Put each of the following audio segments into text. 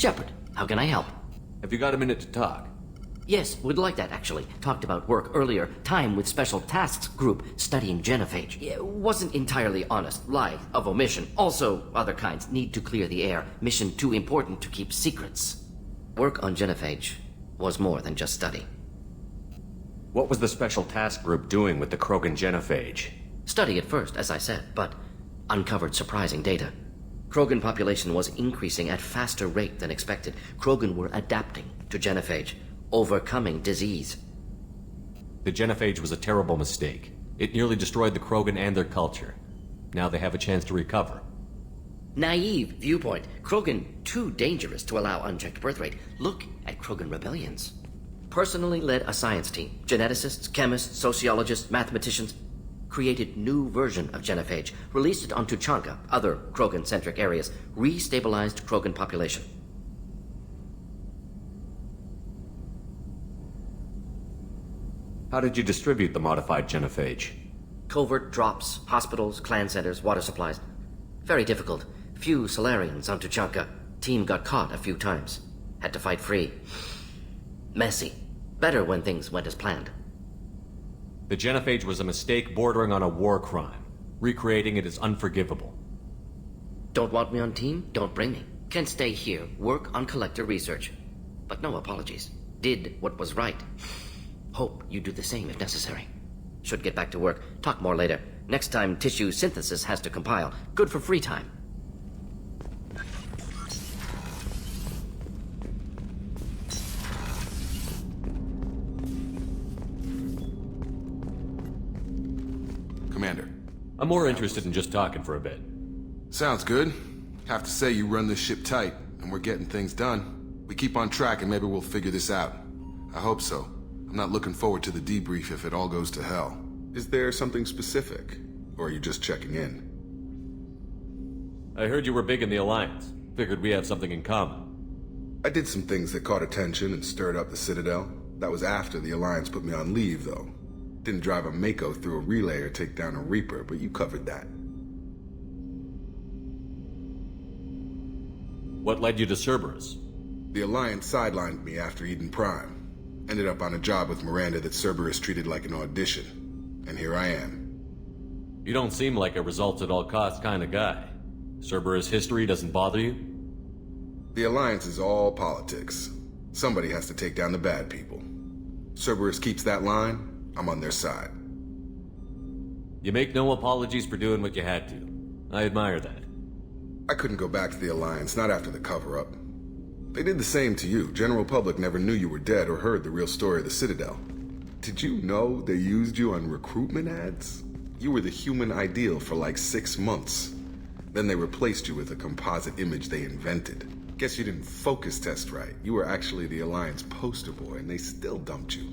Shepard, how can I help? Have you got a minute to talk? Yes, would like that, actually. Talked about work earlier. Time with Special Tasks Group studying genophage. Wasn't entirely honest. Lie of omission. Also, other kinds. Need to clear the air. Mission too important to keep secrets. Work on genophage was more than just study. What was the Special Task Group doing with the Krogan genophage? Study at first, as I said, but uncovered surprising data. Krogan population was increasing at faster rate than expected. Krogan were adapting to genophage, overcoming disease. The genophage was a terrible mistake. It nearly destroyed the Krogan and their culture. Now they have a chance to recover. Naive viewpoint. Krogan too dangerous to allow unchecked birth rate. Look at Krogan rebellions. Personally led a science team. Geneticists, chemists, sociologists, mathematicians. Created new version of genophage. Released it onto Chanka, other Krogan-centric areas. Restabilized Krogan population. How did you distribute the modified genophage? Covert drops, hospitals, clan centers, water supplies. Very difficult. Few Solarians onto Chanka. Team got caught a few times. Had to fight free. Messy. Better when things went as planned. The genophage was a mistake bordering on a war crime. Recreating it is unforgivable. Don't want me on team? Don't bring me. Can stay here, work on collector research. But no apologies. Did what was right. Hope you do the same if necessary. Should get back to work. Talk more later. Next time tissue synthesis has to compile. Good for free time. Commander. I'm more interested in just talking for a bit. Sounds good. Have to say you run this ship tight, and we're getting things done. We keep on track and maybe we'll figure this out. I hope so. I'm not looking forward to the debrief if it all goes to hell. Is there something specific? Or are you just checking in? I heard you were big in the Alliance. Figured we have something in common. I did some things that caught attention and stirred up the Citadel. That was after the Alliance put me on leave, though. Didn't drive a Mako through a relay or take down a Reaper, but you covered that. What led you to Cerberus? The Alliance sidelined me after Eden Prime. Ended up on a job with Miranda that Cerberus treated like an audition. And here I am. You don't seem like a results-at-all-costs kind of guy. Cerberus history doesn't bother you? The Alliance is all politics. Somebody has to take down the bad people. Cerberus keeps that line, I'm on their side. You make no apologies for doing what you had to. I admire that. I couldn't go back to the Alliance, not after the cover-up. They did the same to you. General public never knew you were dead or heard the real story of the Citadel. Did you know they used you on recruitment ads? You were the human ideal for like 6 months. Then they replaced you with a composite image they invented. Guess you didn't focus test right. You were actually the Alliance poster boy, and they still dumped you.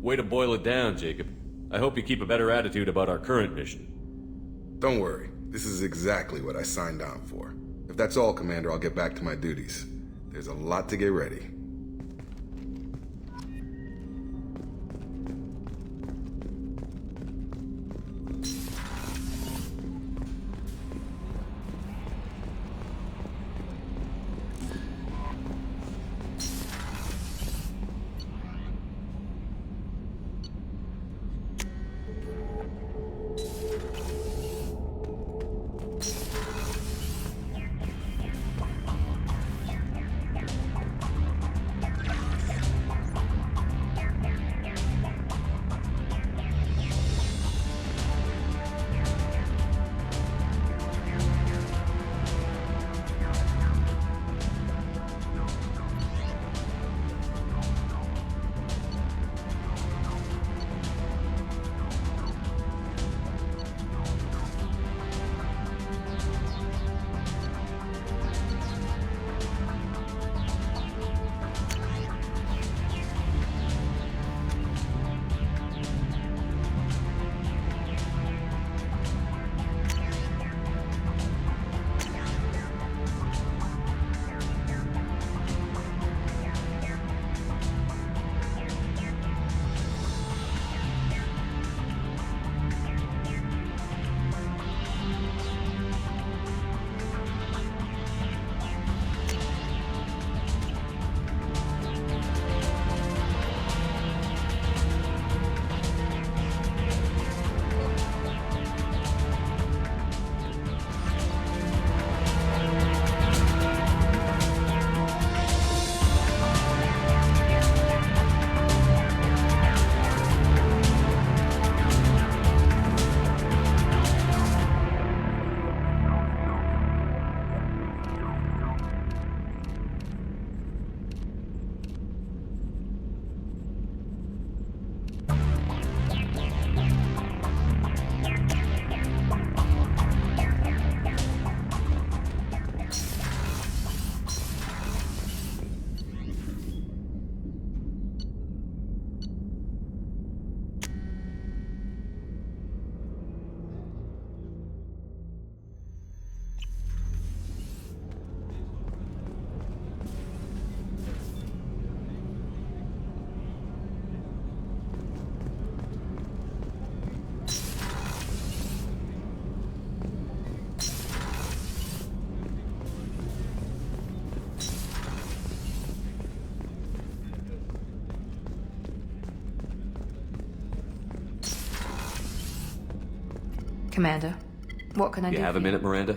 Way to boil it down, Jacob. I hope you keep a better attitude about our current mission. Don't worry. This is exactly what I signed on for. If that's all, Commander, I'll get back to my duties. There's a lot to get ready. Commander, what can I do? You have for a minute, Miranda?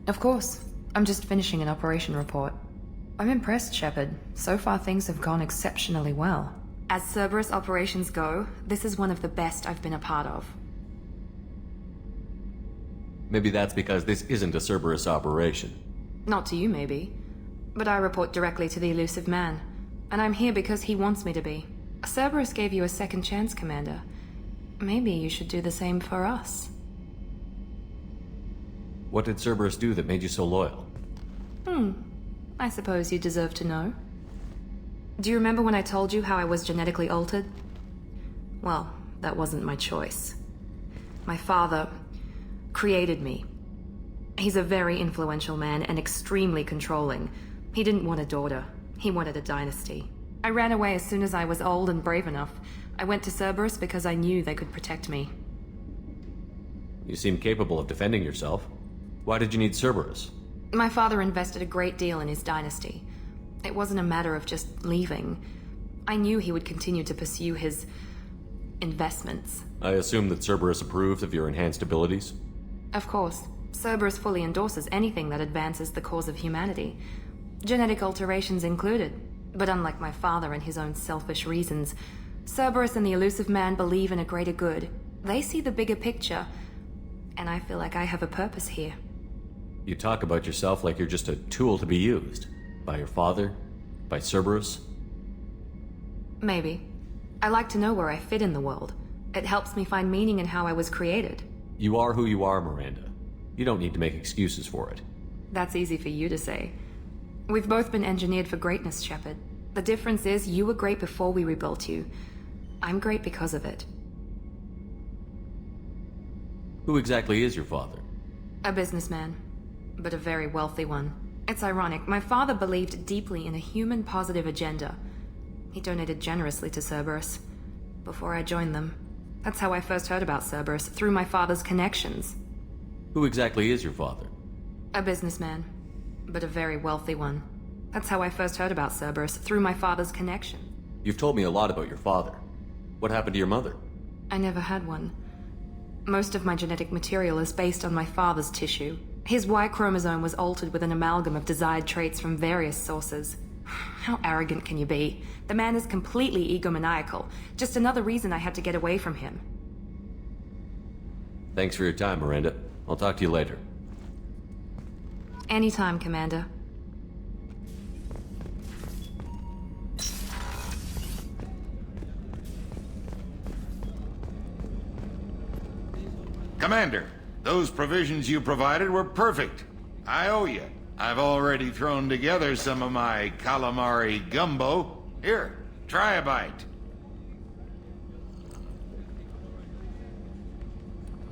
Of course. I'm just finishing an operation report. I'm impressed, Shepard. So far, things have gone exceptionally well. As Cerberus operations go, this is one of the best I've been a part of. Maybe that's because this isn't a Cerberus operation. Not to you, maybe. But I report directly to the elusive man. And I'm here because he wants me to be. Cerberus gave you a second chance, Commander. Maybe you should do the same for us. What did Cerberus do that made you so loyal? I suppose you deserve to know. Do you remember when I told you how I was genetically altered? Well, that wasn't my choice. My father created me. He's a very influential man and extremely controlling. He didn't want a daughter. He wanted a dynasty. I ran away as soon as I was old and brave enough. I went to Cerberus because I knew they could protect me. You seem capable of defending yourself. Why did you need Cerberus? My father invested a great deal in his dynasty. It wasn't a matter of just leaving. I knew he would continue to pursue his investments. I assume that Cerberus approved of your enhanced abilities? Of course. Cerberus fully endorses anything that advances the cause of humanity. Genetic alterations included. But unlike my father and his own selfish reasons, Cerberus and the elusive man believe in a greater good. They see the bigger picture, and I feel like I have a purpose here. You talk about yourself like you're just a tool to be used. By your father? By Cerberus? Maybe. I like to know where I fit in the world. It helps me find meaning in how I was created. You are who you are, Miranda. You don't need to make excuses for it. That's easy for you to say. We've both been engineered for greatness, Shepard. The difference is you were great before we rebuilt you. I'm great because of it. Who exactly is your father? A businessman, but a very wealthy one. It's ironic, my father believed deeply in a human-positive agenda. He donated generously to Cerberus before I joined them. That's how I first heard about Cerberus, through my father's connections. Who exactly is your father? A businessman, but a very wealthy one. That's how I first heard about Cerberus, through my father's connections. You've told me a lot about your father. What happened to your mother? I never had one. Most of my genetic material is based on my father's tissue. His Y chromosome was altered with an amalgam of desired traits from various sources. How arrogant can you be? The man is completely egomaniacal. Just another reason I had to get away from him. Thanks for your time, Miranda. I'll talk to you later. Anytime, Commander. Commander, those provisions you provided were perfect. I owe you. I've already thrown together some of my calamari gumbo. Here, try a bite.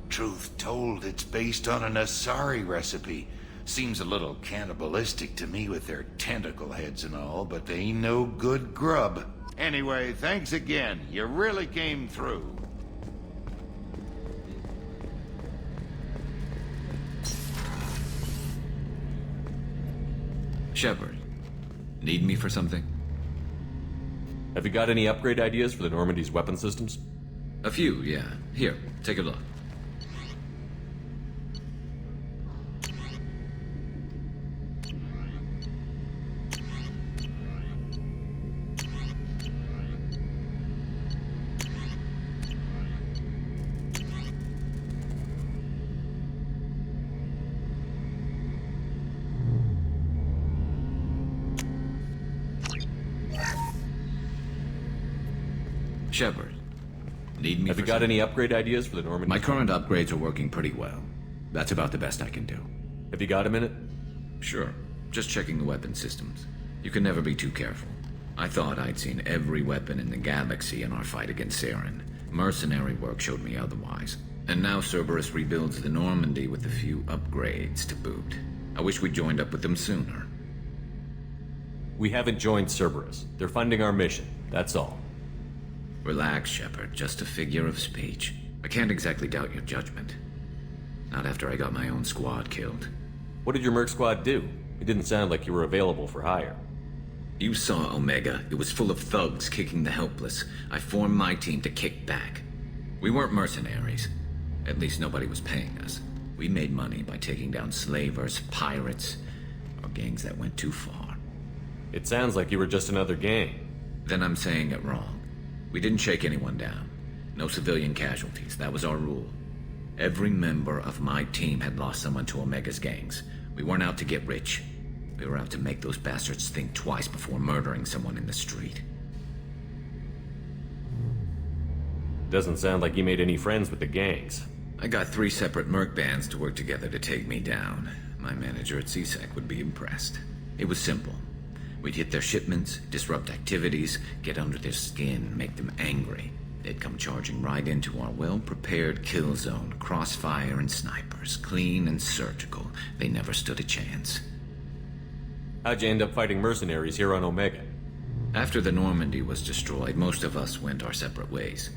Truth told, it's based on an Asari recipe. Seems a little cannibalistic to me with their tentacle heads and all, but they ain't no good grub. Anyway, thanks again. You really came through. Shepard, need me for something? Have you got any upgrade ideas for the Normandy's weapon systems? A few, yeah. Here, take a look. Shepard, Need me Have for you got something? any upgrade ideas for the Normandy? My current upgrades are working pretty well. That's about the best I can do. Have you got a minute? Sure. Just checking the weapon systems. You can never be too careful. I thought I'd seen every weapon in the galaxy in our fight against Saren. Mercenary work showed me otherwise. And now Cerberus rebuilds the Normandy with a few upgrades to boot. I wish we joined up with them sooner. We haven't joined Cerberus. They're funding our mission. That's all. Relax, Shepard. Just a figure of speech. I can't exactly doubt your judgment. Not after I got my own squad killed. What did your merc squad do? It didn't sound like you were available for hire. You saw Omega. It was full of thugs kicking the helpless. I formed my team to kick back. We weren't mercenaries. At least nobody was paying us. We made money by taking down slavers, pirates, or gangs that went too far. It sounds like you were just another gang. Then I'm saying it wrong. We didn't shake anyone down. No civilian casualties. That was our rule. Every member of my team had lost someone to Omega's gangs. We weren't out to get rich. We were out to make those bastards think twice before murdering someone in the street. Doesn't sound like you made any friends with the gangs. I got 3 separate merc bands to work together to take me down. My manager at CSEC would be impressed. It was simple. We'd hit their shipments, disrupt activities, get under their skin, make them angry. They'd come charging right into our well-prepared kill zone, crossfire and snipers, clean and surgical. They never stood a chance. How'd you end up fighting mercenaries here on Omega? After the Normandy was destroyed, most of us went our separate ways.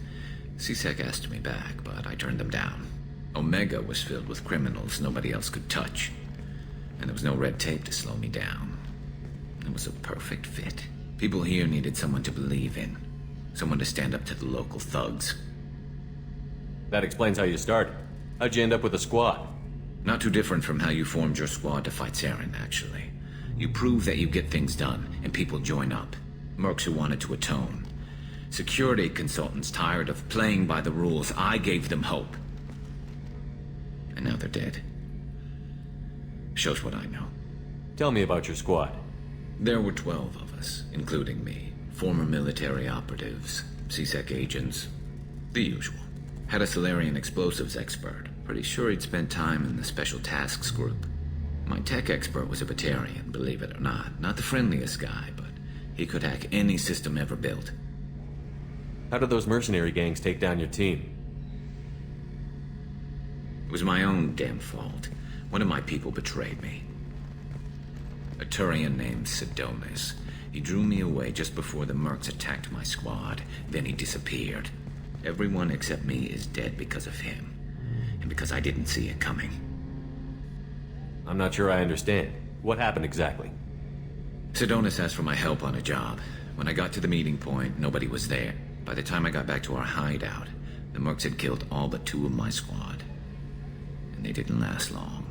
CSEC asked me back, but I turned them down. Omega was filled with criminals nobody else could touch, and there was no red tape to slow me down. It was a perfect fit. People here needed someone to believe in. Someone to stand up to the local thugs. That explains how you started. How'd you end up with a squad? Not too different from how you formed your squad to fight Saren, actually. You prove that you get things done, and people join up. Mercs who wanted to atone. Security consultants tired of playing by the rules. I gave them hope. And now they're dead. Shows what I know. Tell me about your squad. There were 12 of us, including me. Former military operatives, CSEC agents, the usual. Had a Solarian explosives expert. Pretty sure he'd spent time in the Special Tasks group. My tech expert was a Batarian, believe it or not. Not the friendliest guy, but he could hack any system ever built. How did those mercenary gangs take down your team? It was my own damn fault. One of my people betrayed me. A Turian named Sidonis. He drew me away just before the mercs attacked my squad. Then he disappeared. Everyone except me is dead because of him. And because I didn't see it coming. I'm not sure I understand. What happened exactly? Sidonis asked for my help on a job. When I got to the meeting point, nobody was there. By the time I got back to our hideout, the mercs had killed all but 2 of my squad. And they didn't last long.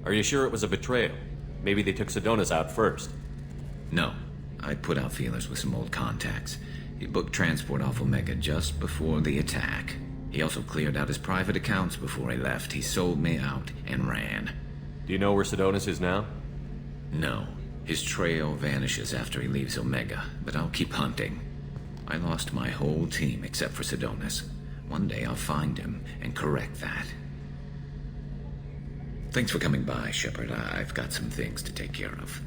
Are you sure it was a betrayal? Maybe they took Sidonis out first. No. I put out feelers with some old contacts. He booked transport off Omega just before the attack. He also cleared out his private accounts before he left. He sold me out and ran. Do you know where Sidonis is now? No. His trail vanishes after he leaves Omega, but I'll keep hunting. I lost my whole team except for Sidonis. One day I'll find him and correct that. Thanks for coming by, Shepard. I've got some things to take care of.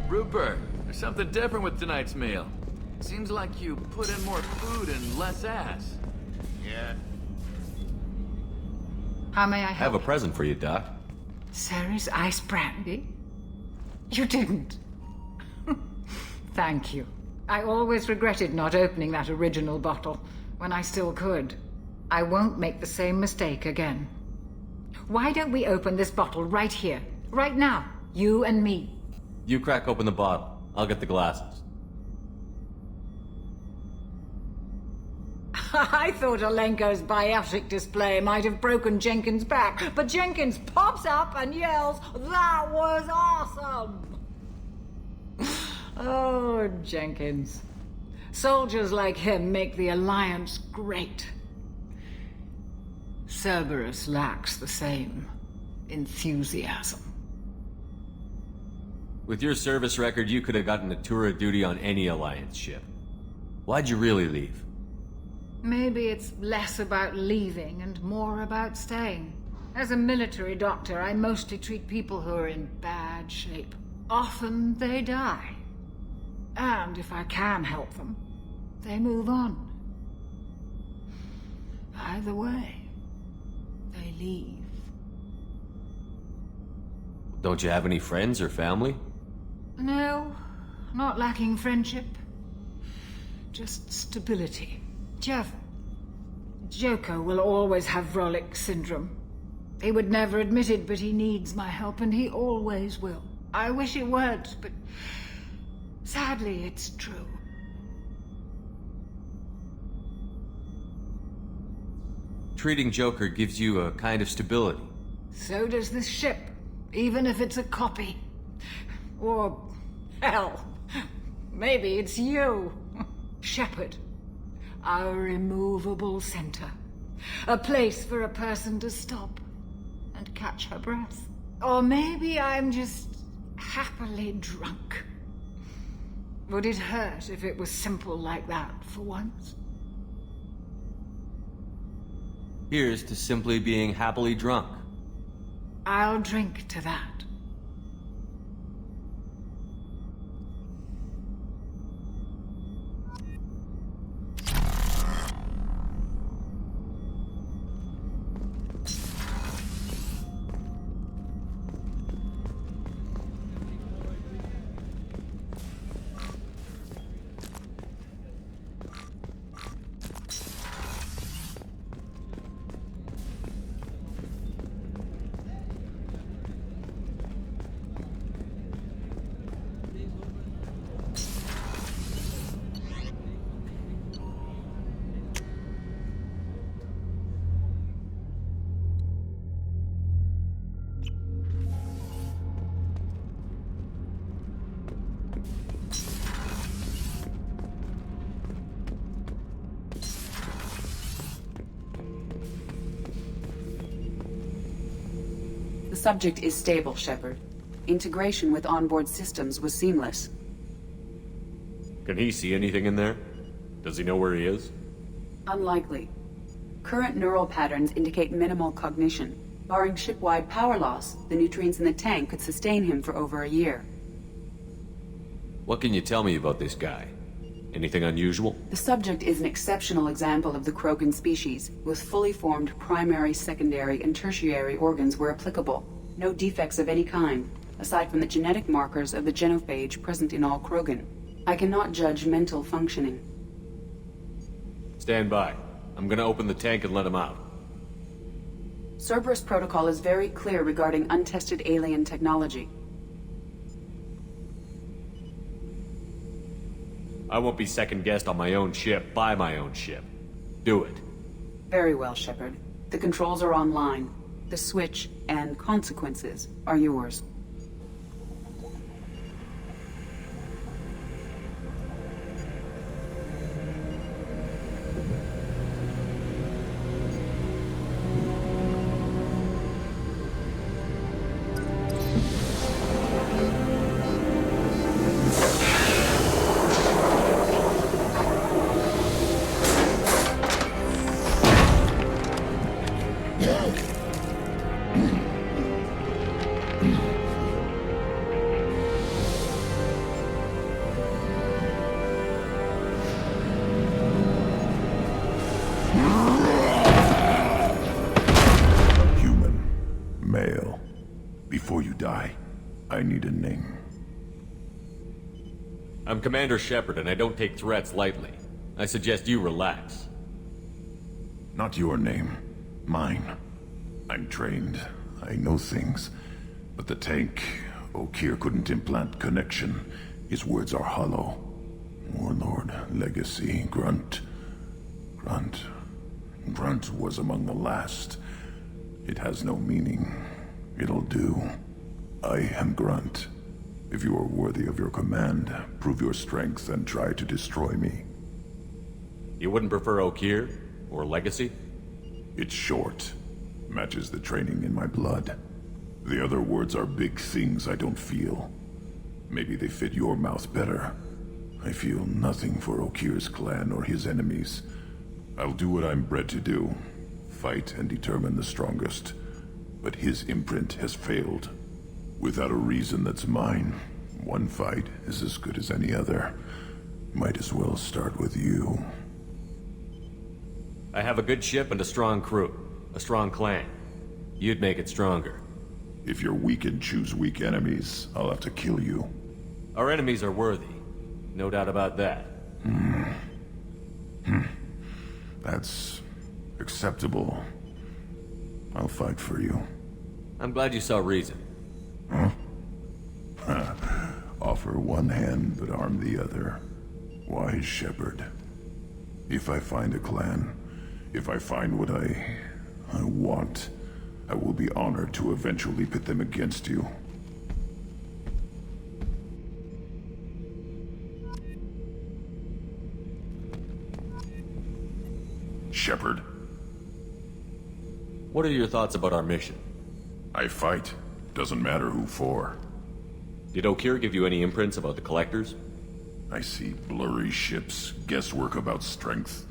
Rupert, there's something different with tonight's meal. Seems like you put in more food and less ass. Yeah. How may I I have help? a present for you, Doc. Sarah's ice brandy? You didn't. Thank you. I always regretted not opening that original bottle when I still could. I won't make the same mistake again. Why don't we open this bottle right here, right now, you and me? You crack open the bottle. I'll get the glasses. I thought Alenko's biotic display might have broken Jenkins' back, but Jenkins pops up and yells, "That was awesome!" Oh, Jenkins. Soldiers like him make the Alliance great. Cerberus lacks the same. enthusiasm. With your service record, you could have gotten a tour of duty on any Alliance ship. Why'd you really leave? Maybe it's less about leaving and more about staying. As a military doctor, I mostly treat people who are in bad shape. Often they die. And if I can help them, they move on. Either way, they leave. Don't you have any friends or family? No, not lacking friendship. Just stability. Joko will always have Vrolik syndrome. He would never admit it, but he needs my help, and he always will. I wish it weren't, but sadly, it's true. Treating Joker gives you a kind of stability. So does this ship, even if it's a copy. Or, hell, maybe it's you. Shepard. Our immovable center. A place for a person to stop and catch her breath. Or maybe I'm just happily drunk. Would it hurt if it was simple like that for once? Here's to simply being happily drunk. I'll drink to that. The subject is stable, Shepard. Integration with onboard systems was seamless. Can he see anything in there? Does he know where he is? Unlikely. Current neural patterns indicate minimal cognition. Barring ship-wide power loss, the nutrients in the tank could sustain him for over a year. What can you tell me about this guy? Anything unusual? The subject is an exceptional example of the Krogan species, with fully formed primary, secondary, and tertiary organs where applicable. No defects of any kind, aside from the genetic markers of the genophage present in all Krogan. I cannot judge mental functioning. Stand by. I'm gonna open the tank and let him out. Cerberus protocol is very clear regarding untested alien technology. I won't be second-guessed on my own ship, by my own ship. Do it. Very well, Shepard. The controls are online. The switch and consequences are yours. I need a name. I'm Commander Shepard, and I don't take threats lightly. I suggest you relax. Not your name. Mine. I'm trained. I know things. But the tank, Okeer couldn't implant connection. His words are hollow. Warlord, Legacy, Grunt. Grunt was among the last. It has no meaning. It'll do. I am Grunt. If you are worthy of your command, prove your strength and try to destroy me. You wouldn't prefer Okeer? Or Legacy? It's short. Matches the training in my blood. The other words are big things I don't feel. Maybe they fit your mouth better. I feel nothing for Okir's clan or his enemies. I'll do what I'm bred to do. Fight and determine the strongest. But his imprint has failed. Without a reason that's mine, one fight is as good as any other. Might as well start with you. I have a good ship and a strong crew. A strong clan. You'd make it stronger. If you're weak and choose weak enemies, I'll have to kill you. Our enemies are worthy. No doubt about that. That's acceptable. I'll fight for you. I'm glad you saw reason. Offer one hand, but arm the other. Wise Shepard. If I find a clan, if I find what I want, I will be honored to eventually pit them against you. Shepard. What are your thoughts about our mission? I fight. Doesn't matter who for. Did Okir give you any imprints about the Collectors? I see blurry ships, guesswork about strength.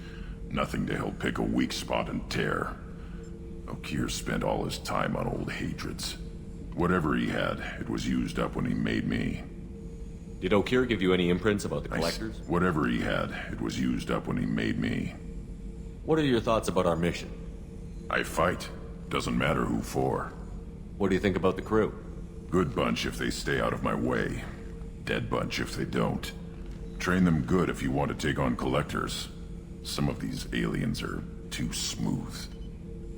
Nothing to help pick a weak spot and tear. Okir spent all his time on old hatreds. Whatever he had, it was used up when he made me. Did Okir give you any imprints about the Collectors? Whatever he had, it was used up when he made me. What are your thoughts about our mission? I fight. Doesn't matter who for. What do you think about the crew? Good bunch if they stay out of my way. Dead bunch if they don't. Train them good if you want to take on Collectors. Some of these aliens are too smooth.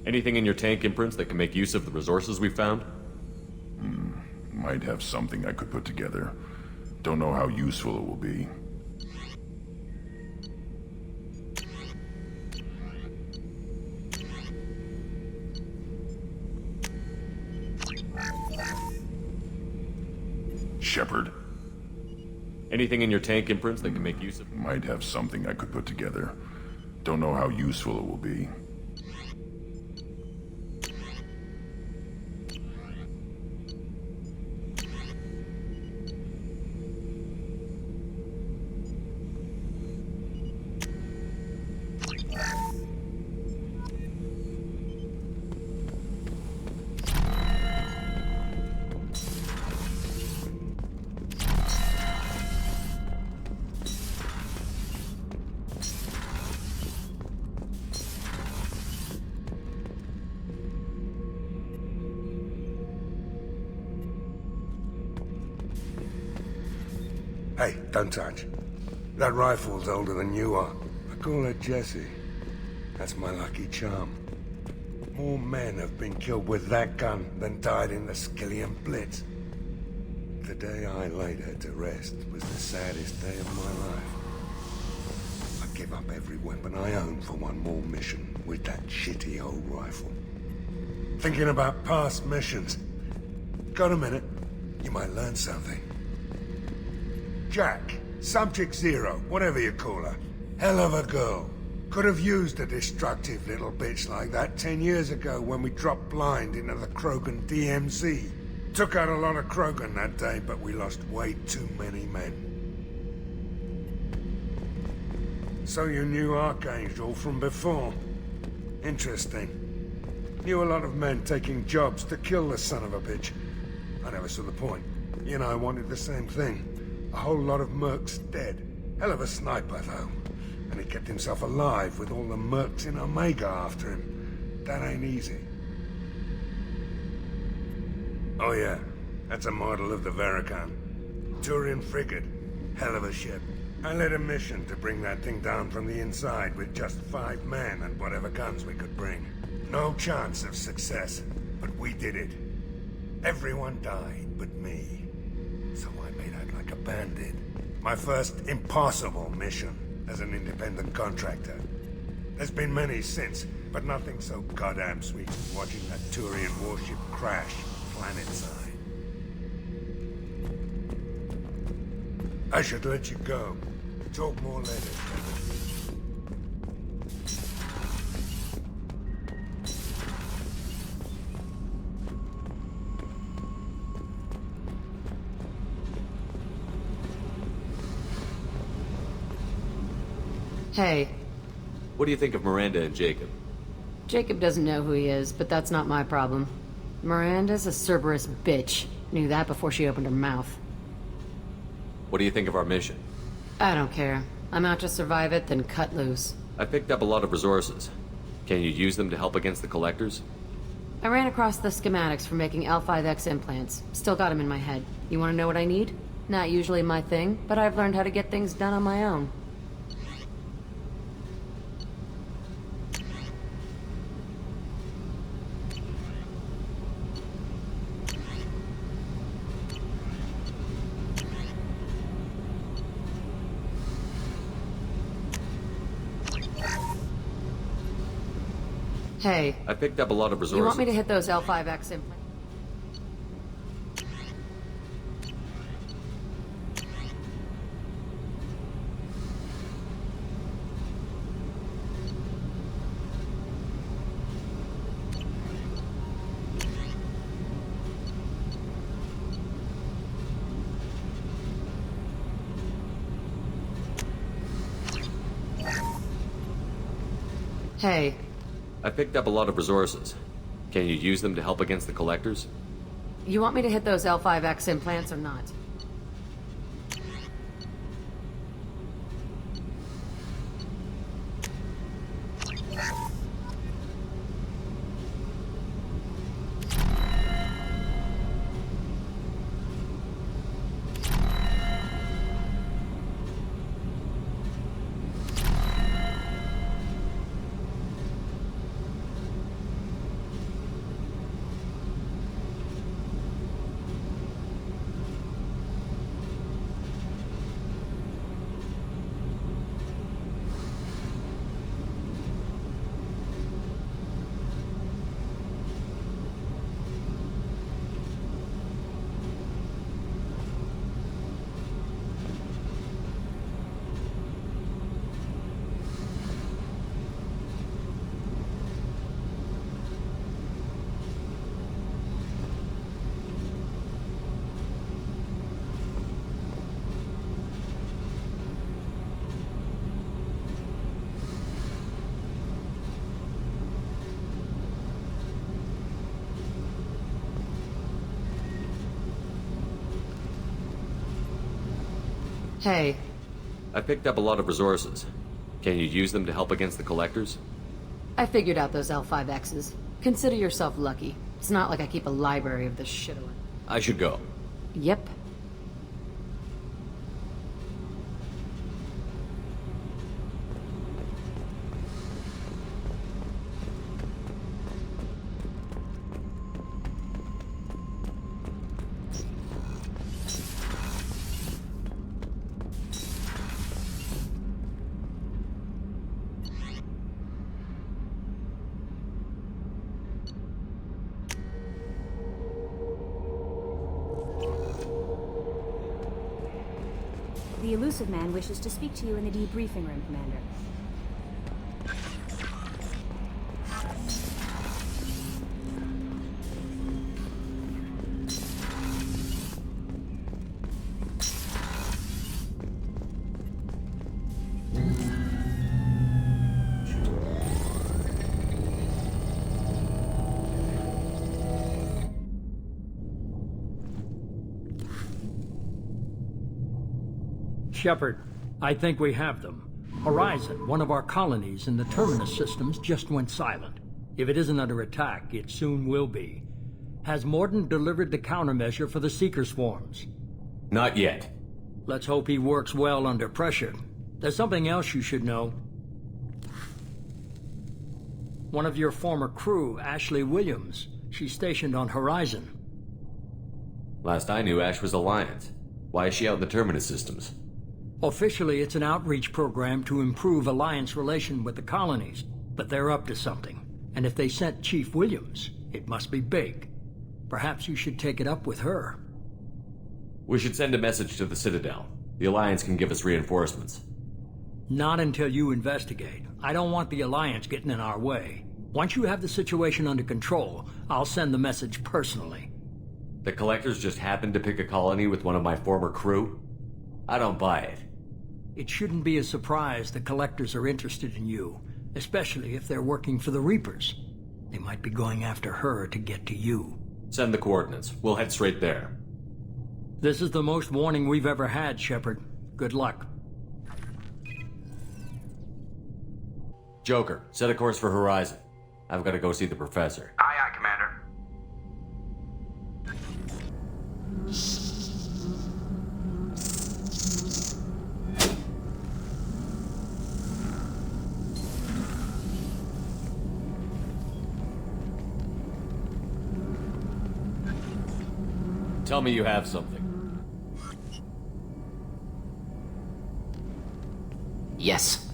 Anything in your tank imprints that can make use of the resources we found? Might have something I could put together. Don't know how useful it will be. Shepard. Anything in your tank imprints that can make use of... Might have something I could put together. Don't know how useful it will be. Hey, don't touch. That rifle's older than you are. I call her Jessie. That's my lucky charm. More men have been killed with that gun than died in the Skillian Blitz. The day I laid her to rest was the saddest day of my life. I give up every weapon I own for one more mission with that shitty old rifle. Thinking about past missions. Got a minute? You might learn something. Jack, Subject Zero, whatever you call her. Hell of a girl. Could have used a destructive little bitch like that 10 years ago when we dropped blind into the Krogan DMZ. Took out a lot of Krogan that day, but we lost way too many men. So you knew Archangel from before. Interesting. Knew a lot of men taking jobs to kill the son of a bitch. I never saw the point. You know, I wanted the same thing. A whole lot of mercs dead. Hell of a sniper, though. And he kept himself alive with all the mercs in Omega after him. That ain't easy. Oh yeah, that's a model of the Verican. Turian frigate. Hell of a ship. I led a mission to bring that thing down from the inside with just 5 men and whatever guns we could bring. No chance of success, but we did it. Everyone died but me. So I made out like a bandit. My first impossible mission as an independent contractor. There's been many since, but nothing so goddamn sweet as watching that Turian warship crash planetside. I should let you go. Talk more later. Hey. What do you think of Miranda and Jacob? Jacob doesn't know who he is, but that's not my problem. Miranda's a Cerberus bitch. Knew that before she opened her mouth. What do you think of our mission? I don't care. I'm out to survive it, then cut loose. I picked up a lot of resources. Can you use them to help against the Collectors? I ran across the schematics for making L5X implants. Still got them in my head. You want to know what I need? Not usually my thing, but I've learned how to get things done on my own. Hey. I picked up a lot of resources. You want me to hit those L5X implants? Hey. I picked up a lot of resources. Can you use them to help against the Collectors? You want me to hit those L5X implants or not? Hey. I picked up a lot of resources. Can you use them to help against the Collectors? I figured out those L5Xs. Consider yourself lucky. It's not like I keep a library of this shit around. I should go. Yep. The elusive man wishes to speak to you in the debriefing room, Commander. Shepard, I think we have them. Horizon, one of our colonies in the Terminus systems, just went silent. If it isn't under attack, it soon will be. Has Mordin delivered the countermeasure for the Seeker swarms? Not yet. Let's hope he works well under pressure. There's something else you should know. One of your former crew, Ashley Williams, she's stationed on Horizon. Last I knew, Ash was Alliance. Why is she out in the Terminus systems? Officially, it's an outreach program to improve Alliance relation with the colonies, but they're up to something. And if they sent Chief Williams, it must be big. Perhaps you should take it up with her. We should send a message to the Citadel. The Alliance can give us reinforcements. Not until you investigate. I don't want the Alliance getting in our way. Once you have the situation under control, I'll send the message personally. The Collectors just happened to pick a colony with one of my former crew? I don't buy it. It shouldn't be a surprise the collectors are interested in you, especially if they're working for the Reapers. They might be going after her to get to you. Send the coordinates. We'll head straight there. This is the most warning we've ever had, Shepard. Good luck. Joker, set a course for Horizon. I've got to go see the professor. Aye, aye, Commander. Tell me you have something. Yes.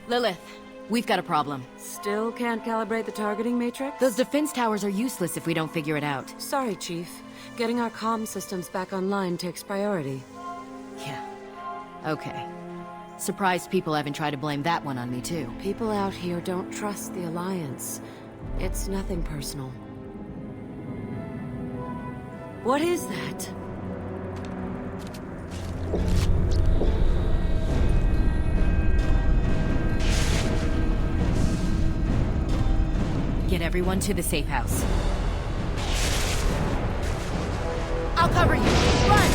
Lilith, we've got a problem. Still can't calibrate the targeting matrix? Those defense towers are useless if we don't figure it out. Sorry, Chief. Getting our comm systems back online takes priority. Yeah. Okay. Surprised people haven't tried to blame that one on me, too. People out here don't trust the Alliance. It's nothing personal. What is that? Get everyone to the safe house. I'll cover you. Run!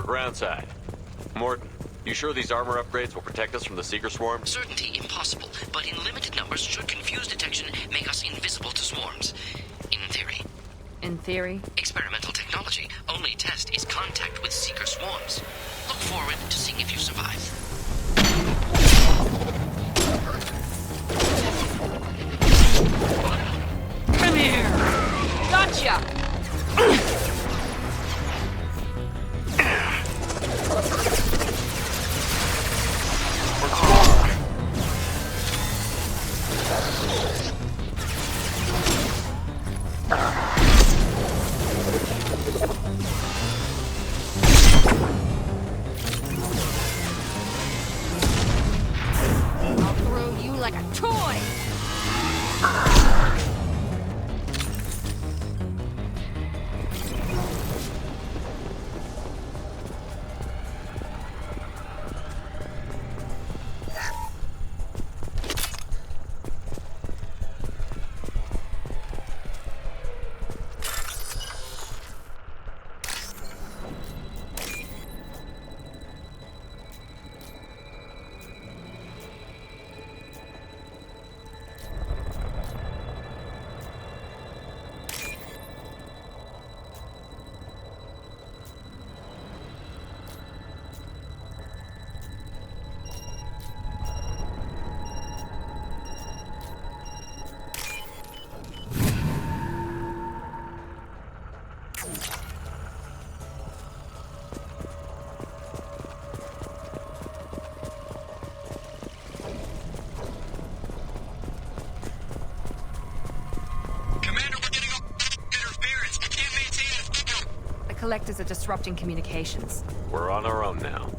Groundside. Morton, you sure these armor upgrades will protect us from the Seeker swarm? Certainty impossible, but in limited numbers should confuse detection make us invisible to swarms. In theory. In theory? Experimental technology. Only test is contact with Seeker swarms. Look forward to seeing if you survive. Come here! Gotcha! I'll throw you like a toy! Collectors are disrupting communications. We're on our own now.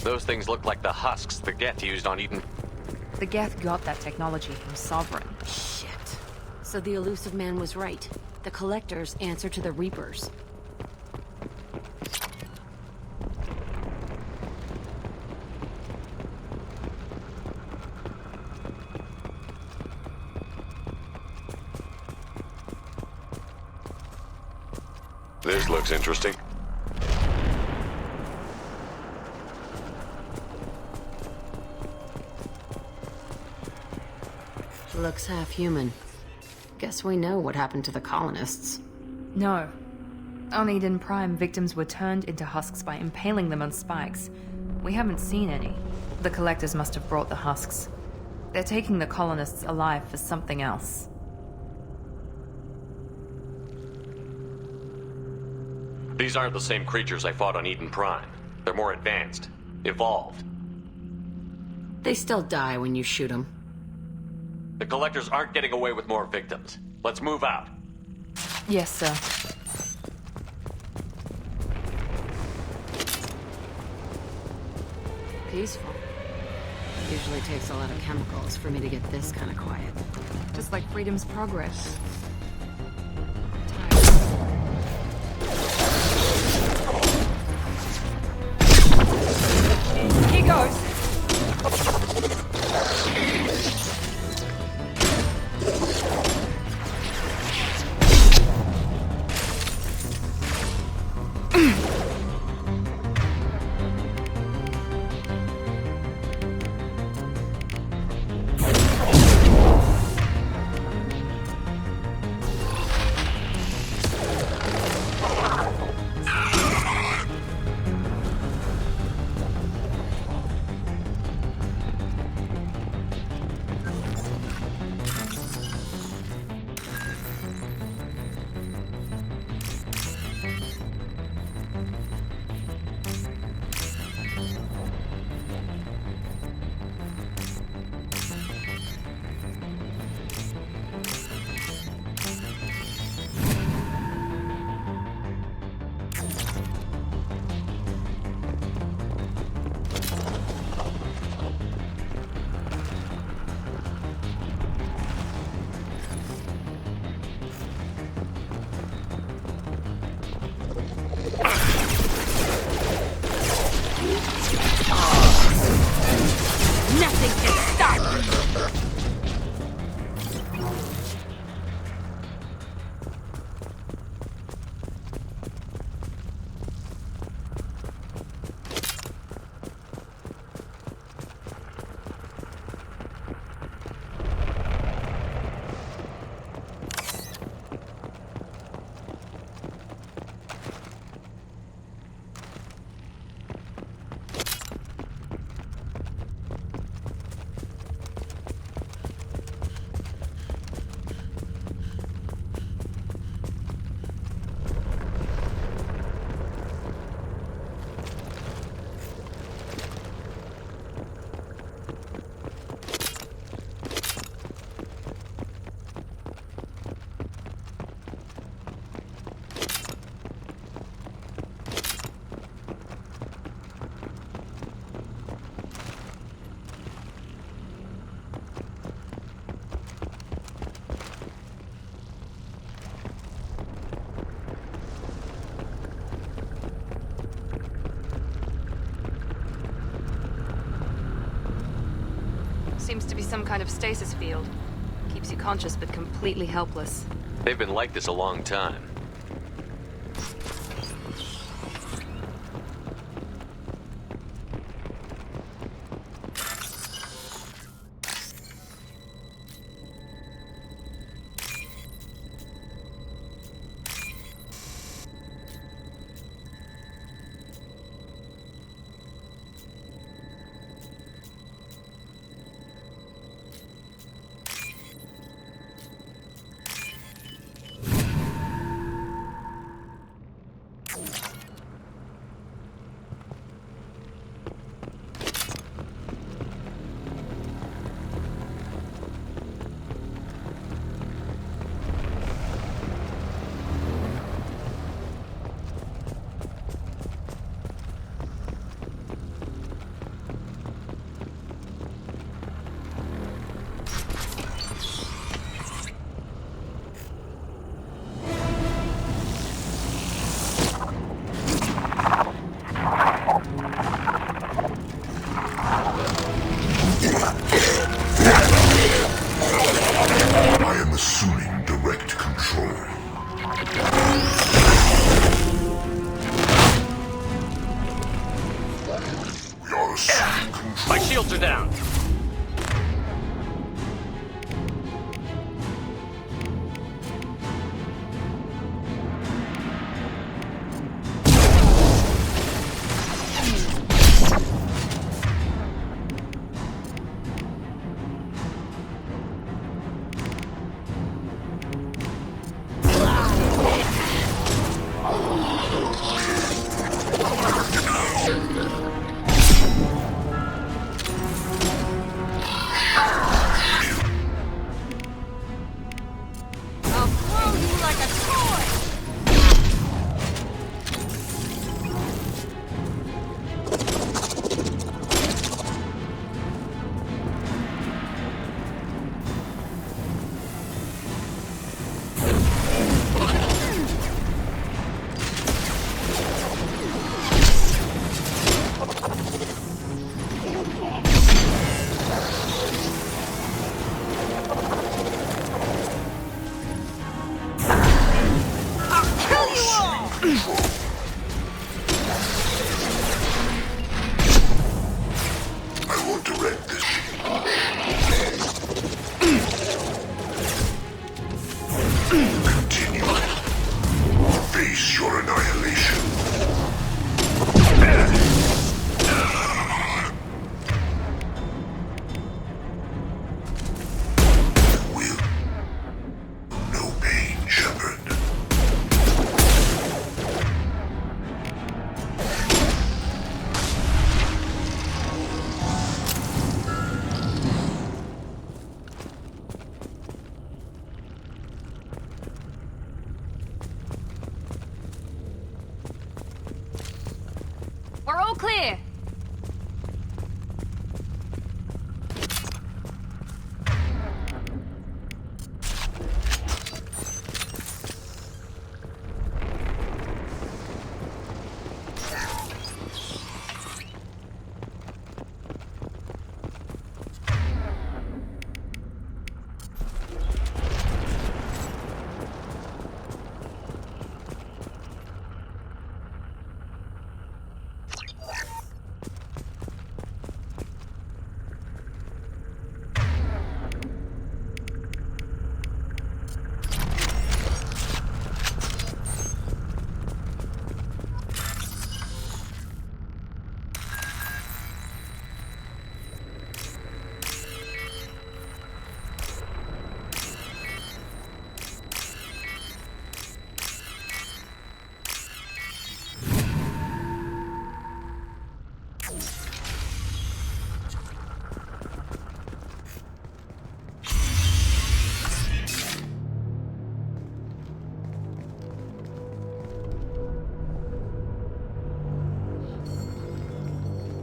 Those things look like the husks the Geth used on Eden. The Geth got that technology from Sovereign. Shit. So the elusive man was right. The Collectors answer to the Reapers. This looks interesting. Looks half human. Guess we know what happened to the colonists. No. On Eden Prime, victims were turned into husks by impaling them on spikes. We haven't seen any. The Collectors must have brought the husks. They're taking the colonists alive for something else. These aren't the same creatures I fought on Eden Prime. They're more advanced. Evolved. They still die when you shoot them. The Collectors aren't getting away with more victims. Let's move out. Yes, sir. Peaceful. Usually takes a lot of chemicals for me to get this kind of quiet. Just like freedom's progress. Here goes! Seems to be some kind of stasis field. Keeps you conscious but completely helpless. They've been like this a long time. My shields are down. We're all clear.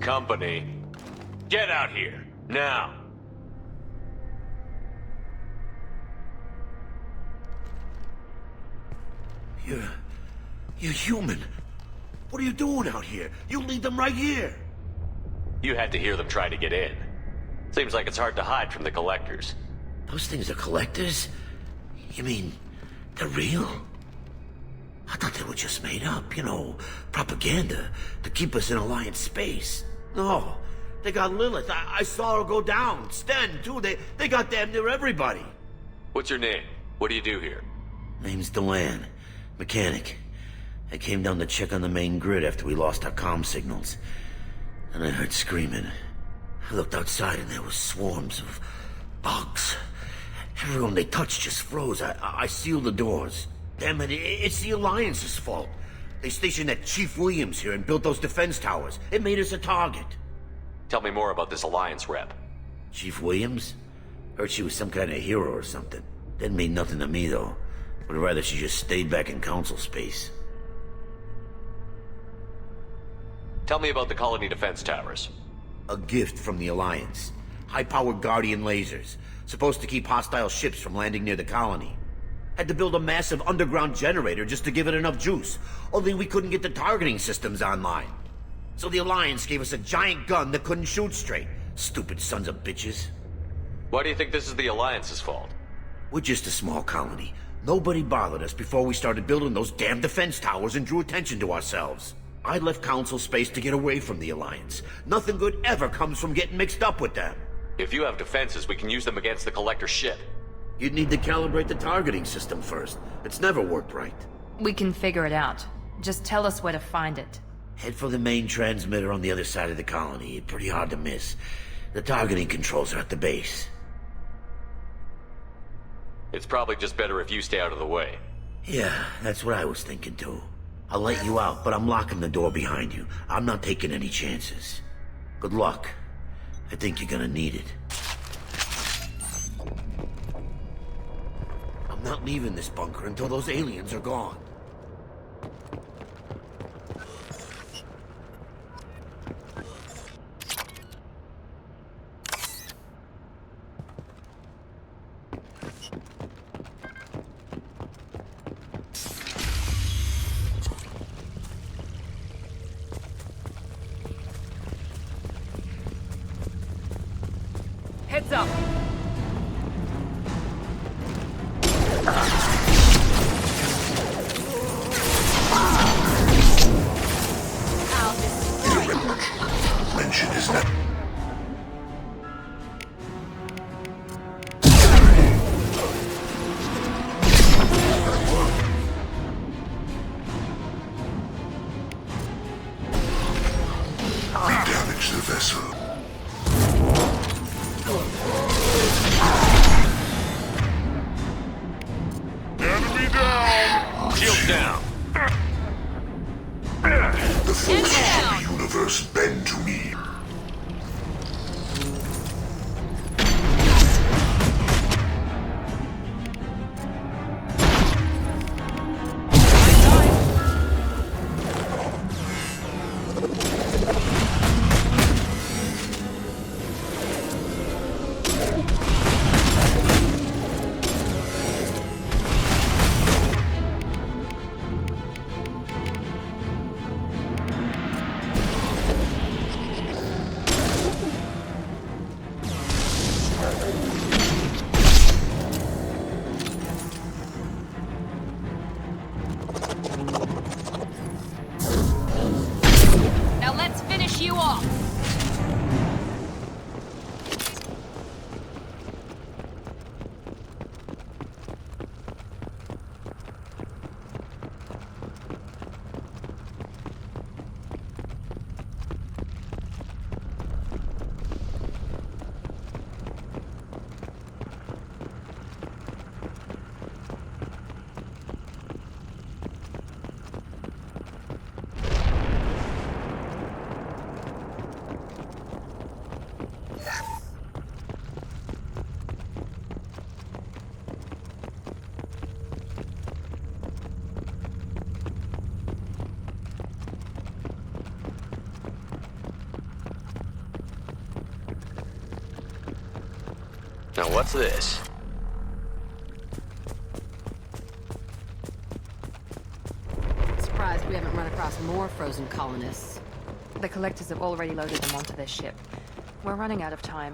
Company, get out here, now! You're human. What are you doing out here? You lead them right here. You had to hear them try to get in. Seems like it's hard to hide from the collectors. Those things are collectors? You mean, they're real? I thought they were just made up, you know, propaganda to keep us in Alliance space. No, they got Lilith. I saw her go down. Sten, too. They got damn near everybody. What's your name? What do you do here? Name's Delan. Mechanic. I came down to check on the main grid after we lost our comm signals. And I heard screaming. I looked outside and there were swarms of bugs. Everyone they touched just froze. I sealed the doors. Damn it, it's the Alliance's fault. They stationed that Chief Williams here and built those defense towers. It made us a target. Tell me more about this Alliance rep. Chief Williams? Heard she was some kind of hero or something. Didn't mean nothing to me, though. Would rather she just stayed back in Council space. Tell me about the colony defense towers. A gift from the Alliance. High-powered Guardian lasers. Supposed to keep hostile ships from landing near the colony. Had to build a massive underground generator just to give it enough juice. Only we couldn't get the targeting systems online. So the Alliance gave us a giant gun that couldn't shoot straight. Stupid sons of bitches. Why do you think this is the Alliance's fault? We're just a small colony. Nobody bothered us before we started building those damn defense towers and drew attention to ourselves. I left Council space to get away from the Alliance. Nothing good ever comes from getting mixed up with them. If you have defenses, we can use them against the Collector ship. You'd need to calibrate the targeting system first. It's never worked right. We can figure it out. Just tell us where to find it. Head for the main transmitter on the other side of the colony. Pretty hard to miss. The targeting controls are at the base. It's probably just better if you stay out of the way. Yeah, that's what I was thinking too. I'll let you out, but I'm locking the door behind you. I'm not taking any chances. Good luck. I think you're gonna need it. I'm not leaving this bunker until those aliens are gone. Heads up! Mention is not. We damage the vessel. Enemy down! Shield down! The forces of the universe bend to me. Now let's finish you off! Now what's this? Surprised we haven't run across more frozen colonists. The collectors have already loaded them onto their ship. We're running out of time.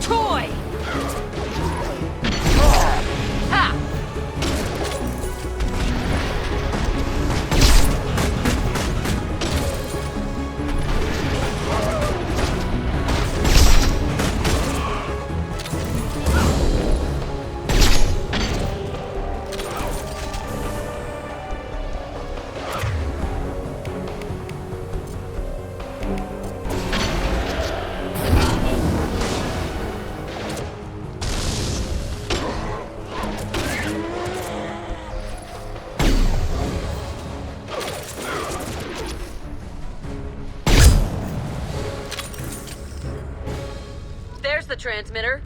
toy! Ha! There's the transmitter.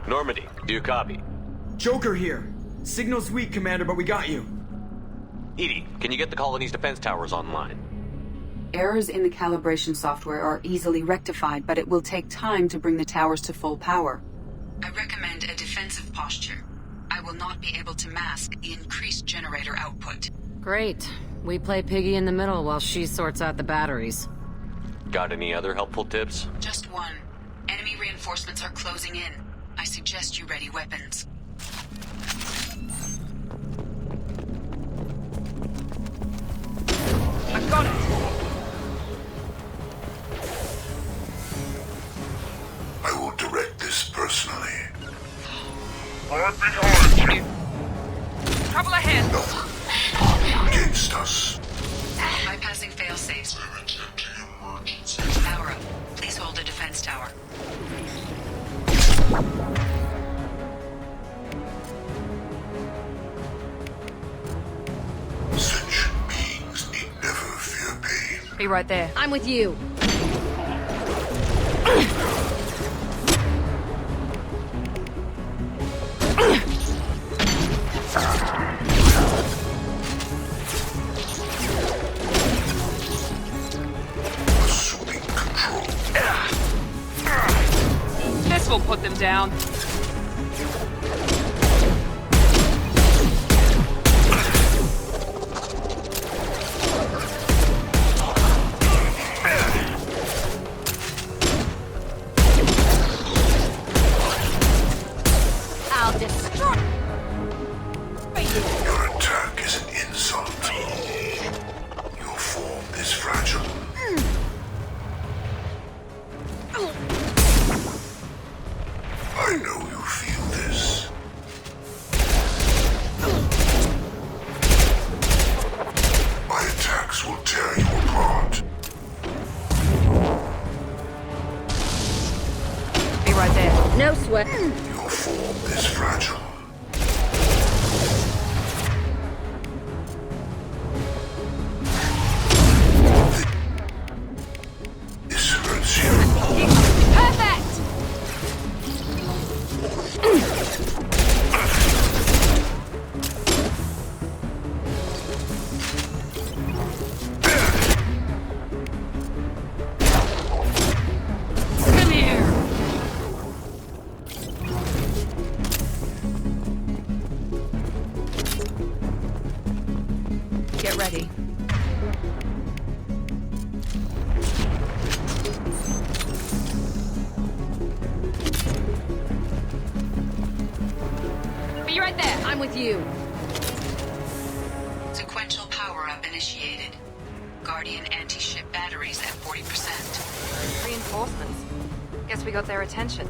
Normandy, do you copy? Joker here. Signal's weak, Commander, but we got you. Edie, can you get the colony's defense towers online? Errors in the calibration software are easily rectified, but it will take time to bring the towers to full power. I recommend a defensive posture. I will not be able to mask the increased generator output. Great. We play piggy in the middle while she sorts out the batteries. Got any other helpful tips? Just one. Enemy reinforcements are closing in. I suggest you ready weapons. I've got it! I will direct this personally. I'm behind you. Trouble ahead! Against us. Bypassing failsafes. Power up. Please hold a defense tower. Sentient beings need never fear pain. Be right there. I'm with you. Assuming control. This will put them down. I'll destroy. Your attack is an insult. Your form is fragile. I know you feel this. My attacks will tear you apart. Be right there. No sweat. Your form is fragile. This hurts you. Perfect! Come here! Get ready. Be right there. I'm with you. Sequential power-up initiated. Guardian anti-ship batteries at 40%. Reinforcements. Guess we got their attention.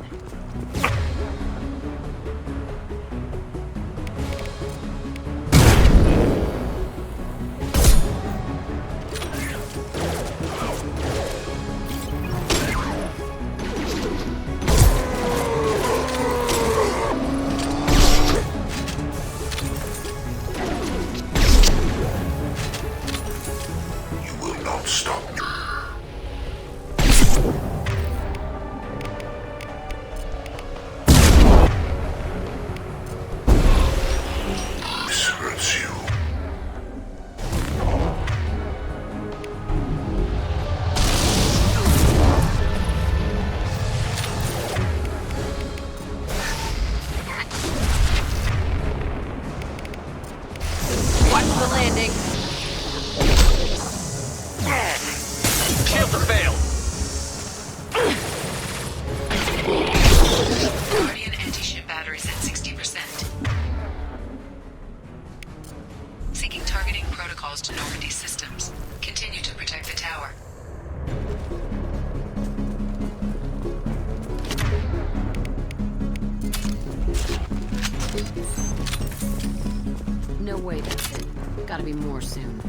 Wait, Vincent. Gotta be more soon.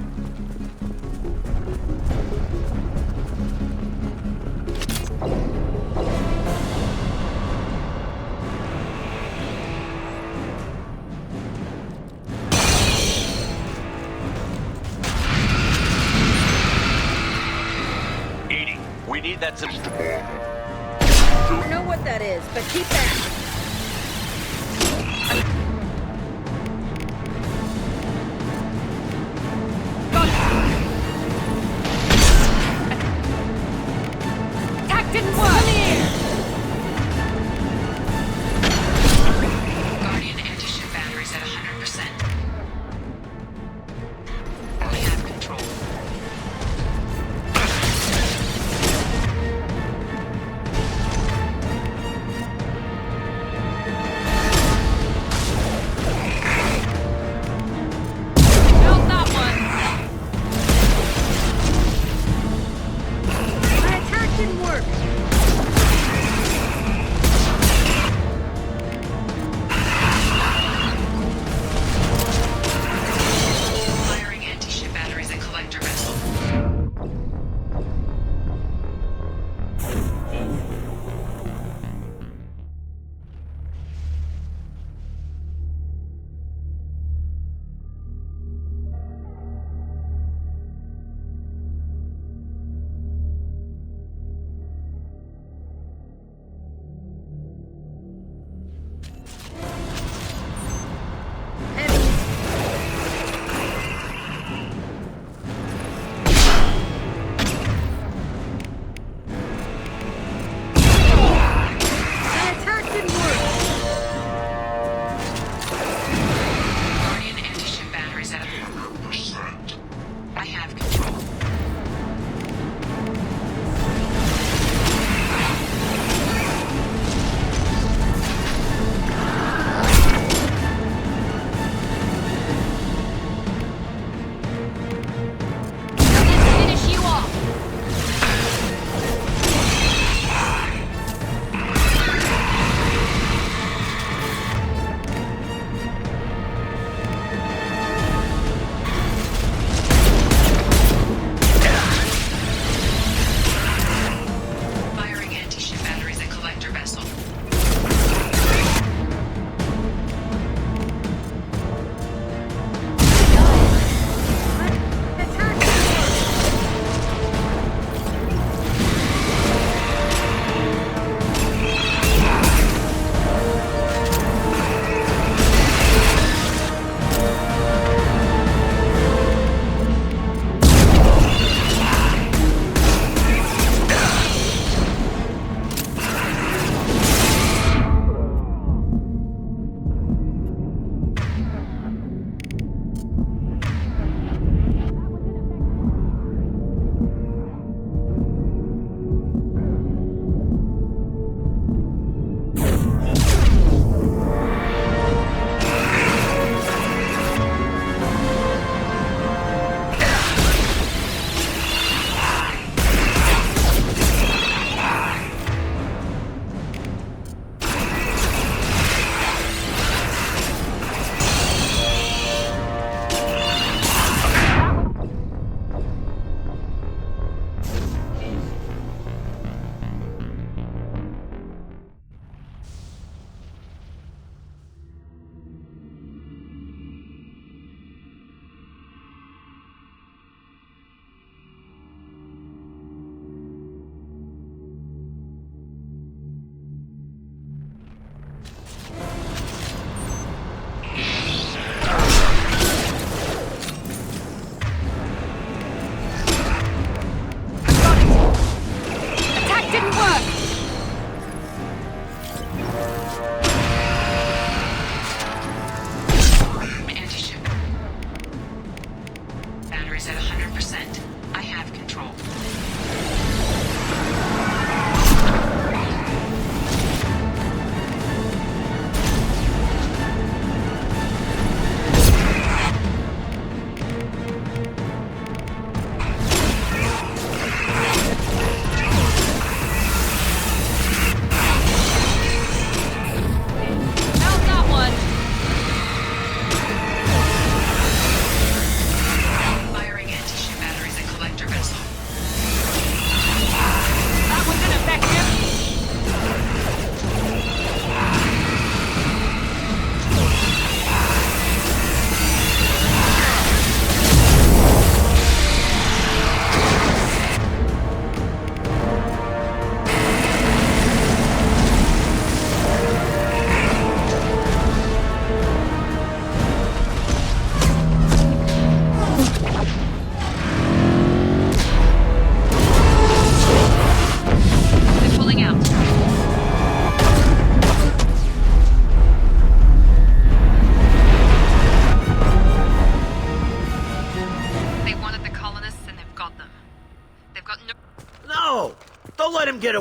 Edie, we need that system. I don't know what that is, but keep that. Attack didn't work! Guardian anti-ship batteries at 100%. I have control.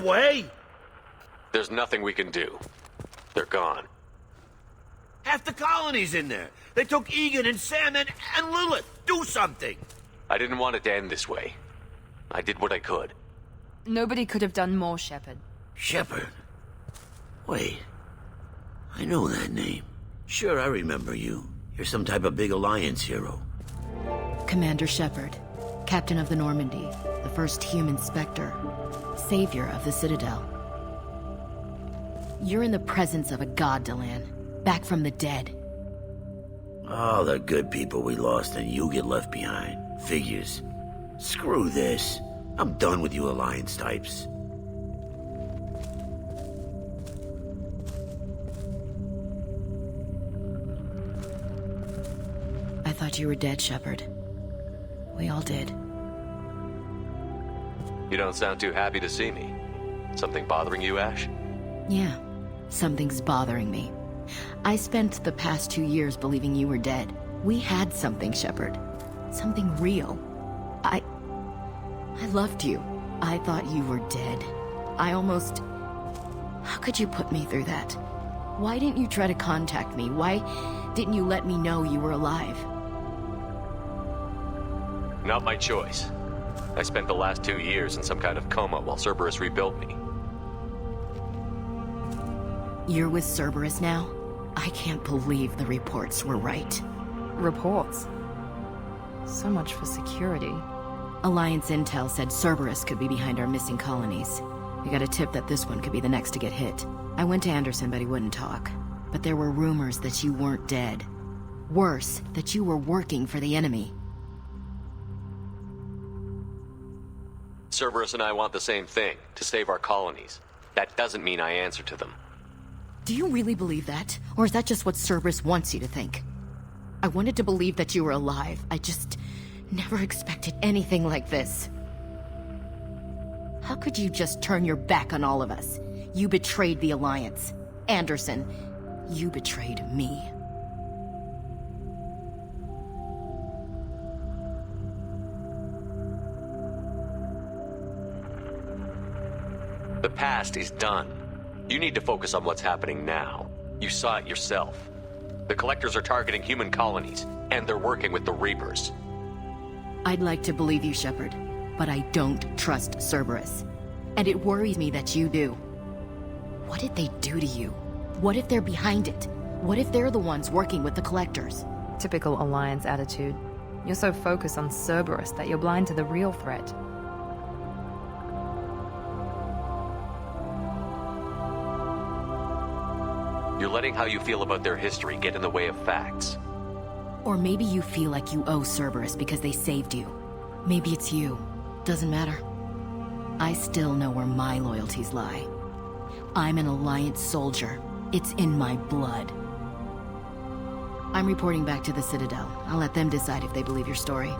way? There's nothing we can do. They're gone. Half the colony's in there. They took Egan and Sam and Lilith. Do something. I didn't want it to end this way. I did what I could. Nobody could have done more, Shepard. Shepard? Wait. I know that name. Sure, I remember you. You're some type of big Alliance hero. Commander Shepard, Captain of the Normandy, the first human Spectre, savior of the Citadel. You're in the presence of a god, Delan, back from the dead. All the good people we lost and you get left behind. Figures. Screw this. I'm done with you Alliance types. I thought you were dead, Shepard. We all did. You don't sound too happy to see me. Something bothering you, Ash? Yeah, something's bothering me. I spent the past 2 years believing you were dead. We had something, Shepard. Something real. I loved you. I thought you were dead. I almost... How could you put me through that? Why didn't you try to contact me? Why didn't you let me know you were alive? Not my choice. I spent the last 2 years in some kind of coma while Cerberus rebuilt me. You're with Cerberus now? I can't believe the reports were right. Reports? So much for security. Alliance intel said Cerberus could be behind our missing colonies. We got a tip that this one could be the next to get hit. I went to Anderson, but he wouldn't talk. But there were rumors that you weren't dead. Worse, that you were working for the enemy. Cerberus and I want the same thing, to save our colonies. That doesn't mean I answer to them. Do you really believe that? Or is that just what Cerberus wants you to think? I wanted to believe that you were alive. I just never expected anything like this. How could you just turn your back on all of us? You betrayed the Alliance. Anderson, you betrayed me. The past is done. You need to focus on what's happening now. You saw it yourself. The Collectors are targeting human colonies, and they're working with the Reapers. I'd like to believe you, Shepard, but I don't trust Cerberus. And it worries me that you do. What did they do to you? What if they're behind it? What if they're the ones working with the Collectors? Typical Alliance attitude. You're so focused on Cerberus that you're blind to the real threat. You're letting how you feel about their history get in the way of facts. Or maybe you feel like you owe Cerberus because they saved you. Maybe it's you. Doesn't matter. I still know where my loyalties lie. I'm an Alliance soldier. It's in my blood. I'm reporting back to the Citadel. I'll let them decide if they believe your story.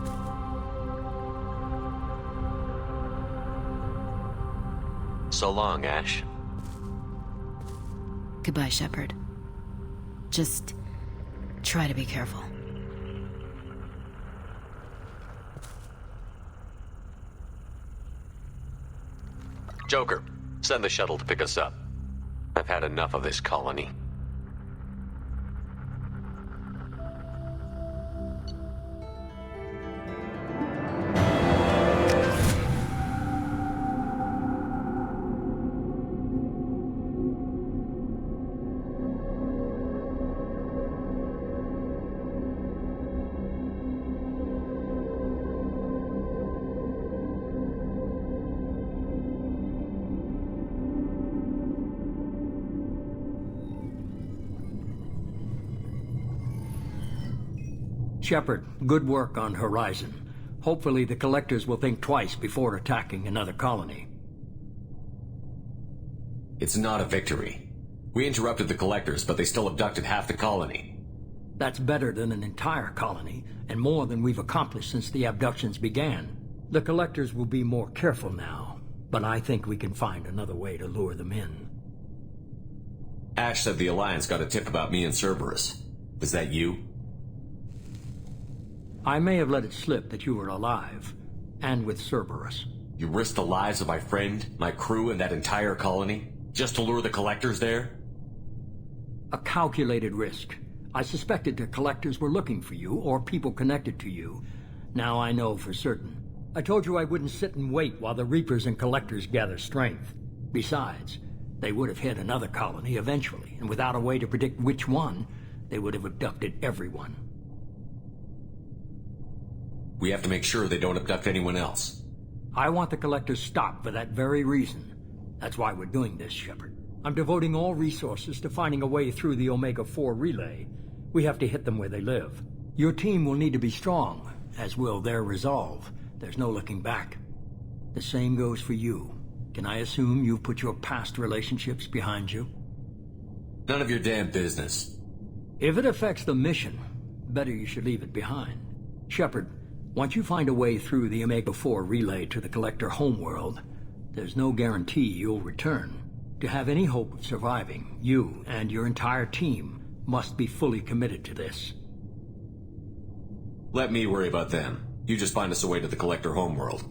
So long, Ash. Goodbye, Shepard. Just try to be careful. Joker, send the shuttle to pick us up. I've had enough of this colony. Shepard, good work on Horizon. Hopefully the Collectors will think twice before attacking another colony. It's not a victory. We interrupted the Collectors, but they still abducted half the colony. That's better than an entire colony, and more than we've accomplished since the abductions began. The Collectors will be more careful now, but I think we can find another way to lure them in. Ash said the Alliance got a tip about me and Cerberus. Was that you? I may have let it slip that you were alive, and with Cerberus. You risked the lives of my friend, my crew, and that entire colony? Just to lure the collectors there? A calculated risk. I suspected the collectors were looking for you, or people connected to you. Now I know for certain. I told you I wouldn't sit and wait while the Reapers and Collectors gather strength. Besides, they would have hit another colony eventually, and without a way to predict which one, they would have abducted everyone. We have to make sure they don't abduct anyone else. I want the Collectors stopped for that very reason. That's why we're doing this, Shepard. I'm devoting all resources to finding a way through the Omega-4 relay. We have to hit them where they live. Your team will need to be strong, as will their resolve. There's no looking back. The same goes for you. Can I assume you've put your past relationships behind you? None of your damn business. If it affects the mission, better you should leave it behind. Shepard, once you find a way through the Omega-4 relay to the Collector homeworld, there's no guarantee you'll return. To have any hope of surviving, you and your entire team must be fully committed to this. Let me worry about them. You just find us a way to the Collector homeworld.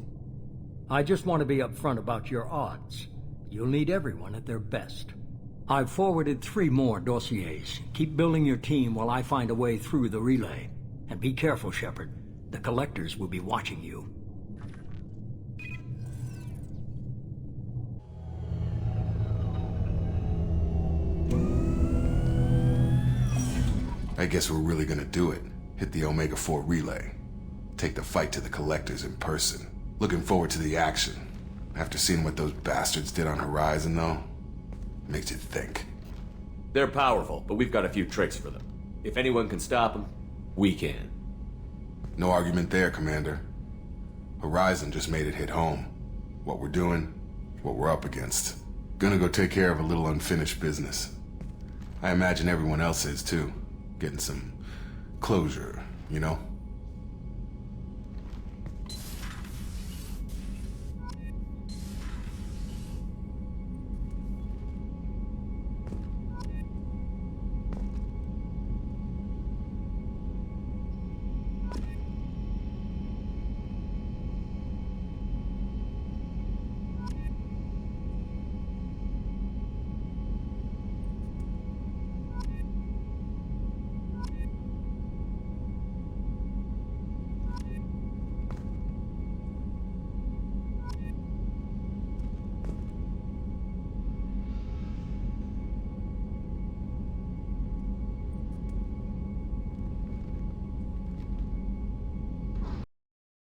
I just want to be upfront about your odds. You'll need everyone at their best. I've forwarded 3 more dossiers. Keep building your team while I find a way through the relay. And be careful, Shepard. The Collectors will be watching you. I guess we're really gonna do it. Hit the Omega-4 relay. Take the fight to the Collectors in person. Looking forward to the action. After seeing what those bastards did on Horizon, though, makes you think. They're powerful, but we've got a few tricks for them. If anyone can stop them, we can. No argument there, Commander. Horizon just made it hit home. What we're doing, what we're up against. Gonna go take care of a little unfinished business. I imagine everyone else is, too. Getting some closure, you know?